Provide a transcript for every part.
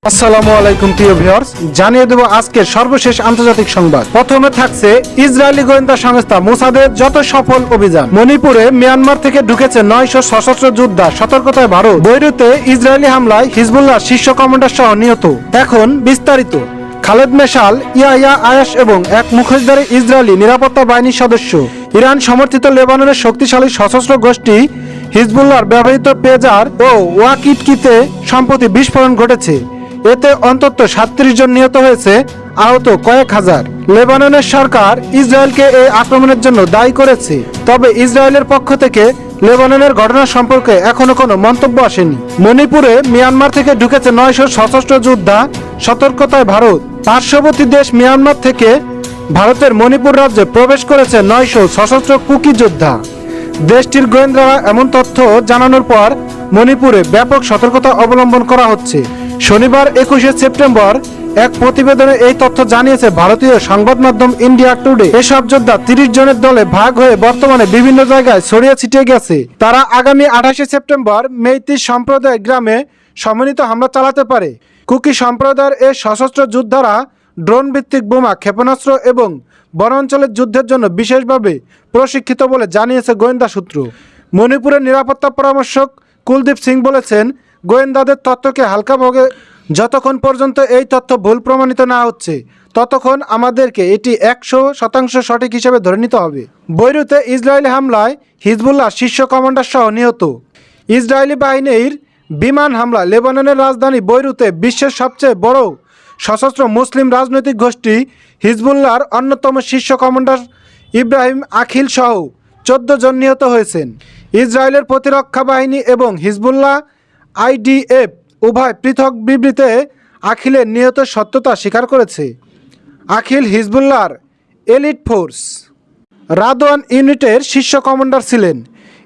আসসালামু আলাইকুম প্রিয় ভিউয়ার্স, জানিয়ে দেব আজকের সর্বশেষ আন্তর্জাতিক সংবাদ। প্রথমে থাকছে ইসরায়েলি গোয়েন্দা সংস্থা মোসাদের যত সফল অভিযান। মণিপুরে মিয়ানমার থেকে ঢুকেছে 900 সশস্ত্র যোদ্ধা, সতর্কতায় ভারত। বৈরুতে ইসরায়েলি হামলায় হিজবুল্লাহ শীর্ষ কমান্ডার সহ নিহত। এখন বিস্তারিত। খালেদ মেশাল, ইয়াহিয়া আয়াশ এবং এক মুখোশধারী ইসরায়েলি নিরাপত্তা বাহিনীর সদস্য ইরান সমর্থিত লেবাননের শক্তিশালী সশস্ত্র গোষ্ঠী হিজবুল্লাহর ব্যবহৃত পেজার ও ওয়াকিটকিতে সম্প্রতি বিস্ফোরণ ঘটেছে। এতে অন্তত 37 জন নিহত হয়েছে, আহত কয়েক হাজার। লেবাননের সরকার ইসরায়েলকে এই আক্রমণের জন্য দায়ী করেছে, তবে ইসরায়েলের পক্ষ থেকে লেবাননের ঘটনা সম্পর্কে এখনো কোনো মন্তব্য আসেনি। মণিপুরে মিয়ানমার থেকে ঢুকেছে 900 সশস্ত্র যোদ্ধা, সতর্কতায় ভারত। পার্শ্ববর্তী দেশ মিয়ানমার থেকে ভারতের মণিপুর রাজ্যে প্রবেশ করেছে 900 সশস্ত্র কুকি যোদ্ধা। দেশটির গোয়েন্দারা এমন তথ্য জানানোর পর মণিপুরে ব্যাপক সতর্কতা অবলম্বন করা হচ্ছে। শনিবার 21শে সেপ্টেম্বর এক প্রতিবেদনে এই তথ্য জানিয়েছে ভারতীয় সংবাদ মাধ্যম ইন্ডিয়া টুডে। এসব যোদ্ধা 30 জনের দলে ভাগ হয়ে বর্তমানে বিভিন্ন জায়গায় ছড়িয়ে ছিটিয়ে গেছে। তারা আগামী 28শে সেপ্টেম্বর মেইতি সম্প্রদায় গ্রামে সম্মিলিত হামলা চালাতে পারে। কুকি সম্প্রদায়ের এই সশস্ত্র যোদ্ধারা ড্রোন ভিত্তিক বোমা, ক্ষেপণাস্ত্র এবং বনাঞ্চলের যুদ্ধের জন্য বিশেষভাবে প্রশিক্ষিত বলে জানিয়েছে গোয়েন্দা সূত্র। মণিপুরের নিরাপত্তা পরামর্শক কুলদীপ সিং বলেছেন, গোয়েন্দাদের তথ্যকে হালকাভাবে যতক্ষণ পর্যন্ত এই তথ্য ভুল প্রমাণিত না হচ্ছে ততক্ষণ আমাদেরকে এটি 100% সঠিক হিসেবে ধরে নিতে হবে। বৈরুতে ইসরায়েলি হামলায় হিজবুল্লাহ শীর্ষ কমান্ডার সহ নিহত। ইসরায়েলি বাহিনীর বিমান হামলা লেবাননের রাজধানী বৈরুতে বিশ্বের সবচেয়ে বড় সশস্ত্র মুসলিম রাজনৈতিক গোষ্ঠী হিজবুল্লাহর অন্যতম শীর্ষ কমান্ডার ইব্রাহিম আখিল সহ 14 জন নিহত হয়েছেন। ইসরায়েলের প্রতিরক্ষা বাহিনী এবং হিজবুল্লাহ আইডিএফ উভয় পৃথক বিবৃতিতে আখিলের নিহতের সত্যতা স্বীকার করেছে। আখিল হিজবুল্লাহর এলিট ফোর্স রাদওয়ান ইউনিটের শীর্ষ কমান্ডার ছিলেন।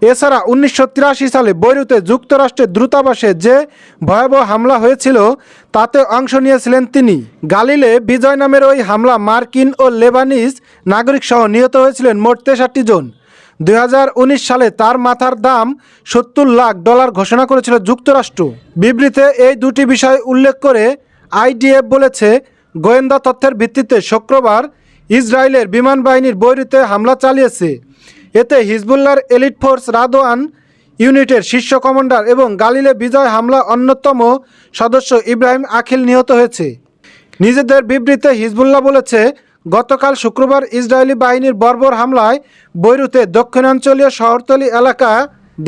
এছাড়া 1983 সালে বৈরুতে যুক্তরাষ্ট্রের দূতাবাসে যে ভয়াবহ হামলা হয়েছিল তাতে অংশ নিয়েছিলেন তিনি। গালিলে বিজয় নামের ওই হামলা মার্কিন ও লেবানিজ নাগরিক সহ নিহত হয়েছিলেন মোট 63 জন। 2019 সালে তার মাথার দাম $70 লাখ ঘোষণা করেছিল যুক্তরাষ্ট্র। বিবৃতিতে এই দুটি বিষয় উল্লেখ করে আইডিএফ বলেছে, গোয়েন্দা তথ্যের ভিত্তিতে শুক্রবার ইসরায়েলের বিমান বাহিনীর বৈরুতে হামলা চালিয়েছে। এতে হিজবুল্লাহর এলিট ফোর্স রাদওয়ান ইউনিটের শীর্ষ কমান্ডার এবং গালিলে বিজয় হামলা অন্যতম সদস্য ইব্রাহিম আখিল নিহত হয়েছে। নিজেদের বিবৃতিতে হিজবুল্লাহ বলেছে, গতকাল শুক্রবার ইসরায়েলি বাহিনীর বর্বর হামলায় বৈরুতে দক্ষিণাঞ্চলীয় শহরতলি এলাকা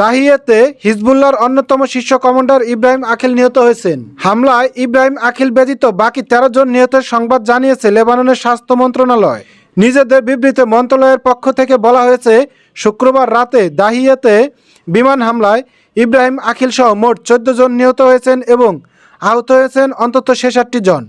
দাহিয়াতে হিজবুল্লাহর অন্যতম শীর্ষ কমান্ডার ইব্রাহিম আখিল নিহত হয়েছেন। হামলায় ইব্রাহিম আখিল ব্যতীত বাকি 13 জন নিহতের সংবাদ জানিয়েছে লেবাননের স্বাস্থ্য মন্ত্রণালয়। নিজেদের বিবৃতিতে মন্ত্রণালয়ের পক্ষ থেকে বলা হয়েছে, শুক্রবার রাতে দাহিয়াতে বিমান হামলায় ইব্রাহিম আখিল সহ মোট 14 জন নিহত হয়েছেন এবং আহত হয়েছেন অন্তত 66 জন।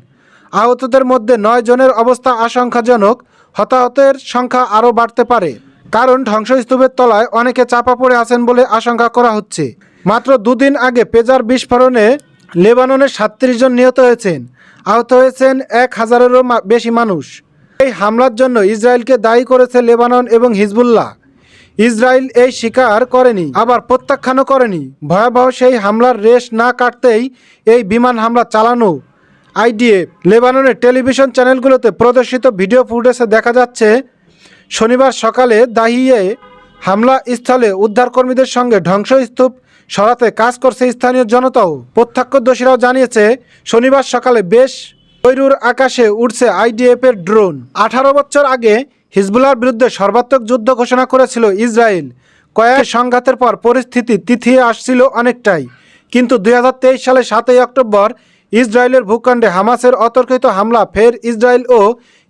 আহতদের মধ্যে 9 জনের অবস্থা আশঙ্কাজনক। হতাহতের সংখ্যা আরও বাড়তে পারে, কারণ ধ্বংসস্তূপের তলায় অনেকে চাপা পড়ে আছেন বলে আশঙ্কা করা হচ্ছে। মাত্র দুদিন আগে পেজার বিস্ফোরণে লেবাননের 37 জন নিহত হয়েছেন, আহত হয়েছেন 1000-এরও বেশি মানুষ। এই হামলার জন্য ইসরায়েলকে দায়ী করেছে লেবানন এবং হিজবুল্লাহ। ইসরায়েল এই স্বীকার করেনি, আবার প্রত্যাখ্যানও করেনি। ভয়াবহ সেই হামলার রেশ না কাটতেই এই বিমান হামলা চালানো। আইডিএফ লেবাননের টেলিভিশন চ্যানেলগুলোতে প্রদর্শিত ভিডিও ফুটেজে দেখা যাচ্ছে, শনিবার সকালে দাহিয়ে হামলা স্থলে উদ্ধারকর্মীদের সঙ্গে ধ্বংসস্তূপ সরাতে কাজ করছে স্থানীয় জনতাও। প্রত্যক্ষদর্শীরাও জানিয়েছে, শনিবার সকালে বেশ বৈরুর আকাশে উড়ছে আইডিএফের ড্রোন। 18 বছর আগে হিজবুল্লাহর বিরুদ্ধে সর্বাত্মক যুদ্ধ ঘোষণা করেছিল ইসরায়েল। কয়েক সংঘাতের পর পরিস্থিতি তিথিয়ে আসছিল অনেকটাই, কিন্তু 2023 সালে 7 অক্টোবর ইসরায়েলের ভূখণ্ডে হামাসের অতর্কিত হামলা ফের ইসরায়েল ও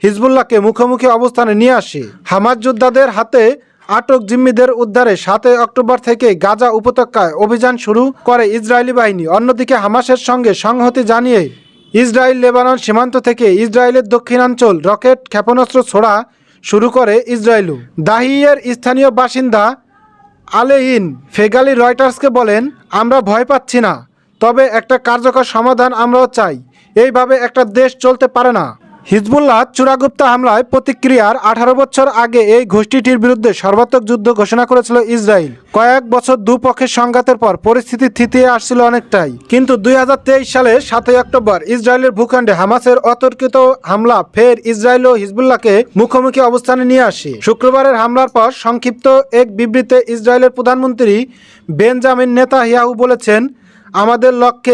হিজবুল্লাহকে মুখোমুখি অবস্থানে নিয়ে আসে। হামাস যোদ্ধাদের হাতে আটক জিম্মিদের উদ্ধারে 7 অক্টোবর থেকে গাজা উপত্যকায় অভিযান শুরু করে ইসরায়েলি বাহিনী। অন্যদিকে হামাসের সঙ্গে সংহতি জানিয়ে ইসরায়েল লেবানন সীমান্ত থেকে ইসরায়েলের দক্ষিণাঞ্চল রকেট ক্ষেপণাস্ত্র ছোড়া শুরু করে ইসরায়েলও। দাহিয়ের স্থানীয় বাসিন্দা আলেইন ফেগালি রয়টার্সকে বলেন, আমরা ভয় পাচ্ছি না, তবে একটা কার্যকর সমাধান আমরাও চাই। এইভাবে একটা দেশ চলতে পারে না। হিজবুল্লাহ চূড়াগুপ্তা হামলায় প্রতিক্রিয়ার 18 বছর আগে এই গোষ্ঠীটির বিরুদ্ধে সর্বাত্মক যুদ্ধ ঘোষণা করেছিল ইসরায়েল। কয়েক বছর দুপক্ষের সংঘাতের পর পরিস্থিতি থিতিয়ে আসছিল অনেকটাই, কিন্তু 2023 সালের 7 অক্টোবর ইসরায়েলের ভূখণ্ডে হামাসের অতর্কিত হামলা ফের ইসরায়েল ও হিজবুল্লাহকে মুখোমুখি অবস্থানে নিয়ে আসে। শুক্রবারের হামলার পর সংক্ষিপ্ত এক বিবৃতিতে ইসরায়েলের প্রধানমন্ত্রী বেঞ্জামিন নেতানিয়াহু বলেছেন, আমাদের লক্ষ্য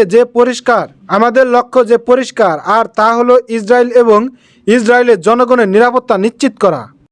যে পরিষ্কার আর তা হলো ইসরায়েল এবং ইসরায়েলের জনগণের নিরাপত্তা নিশ্চিত করা।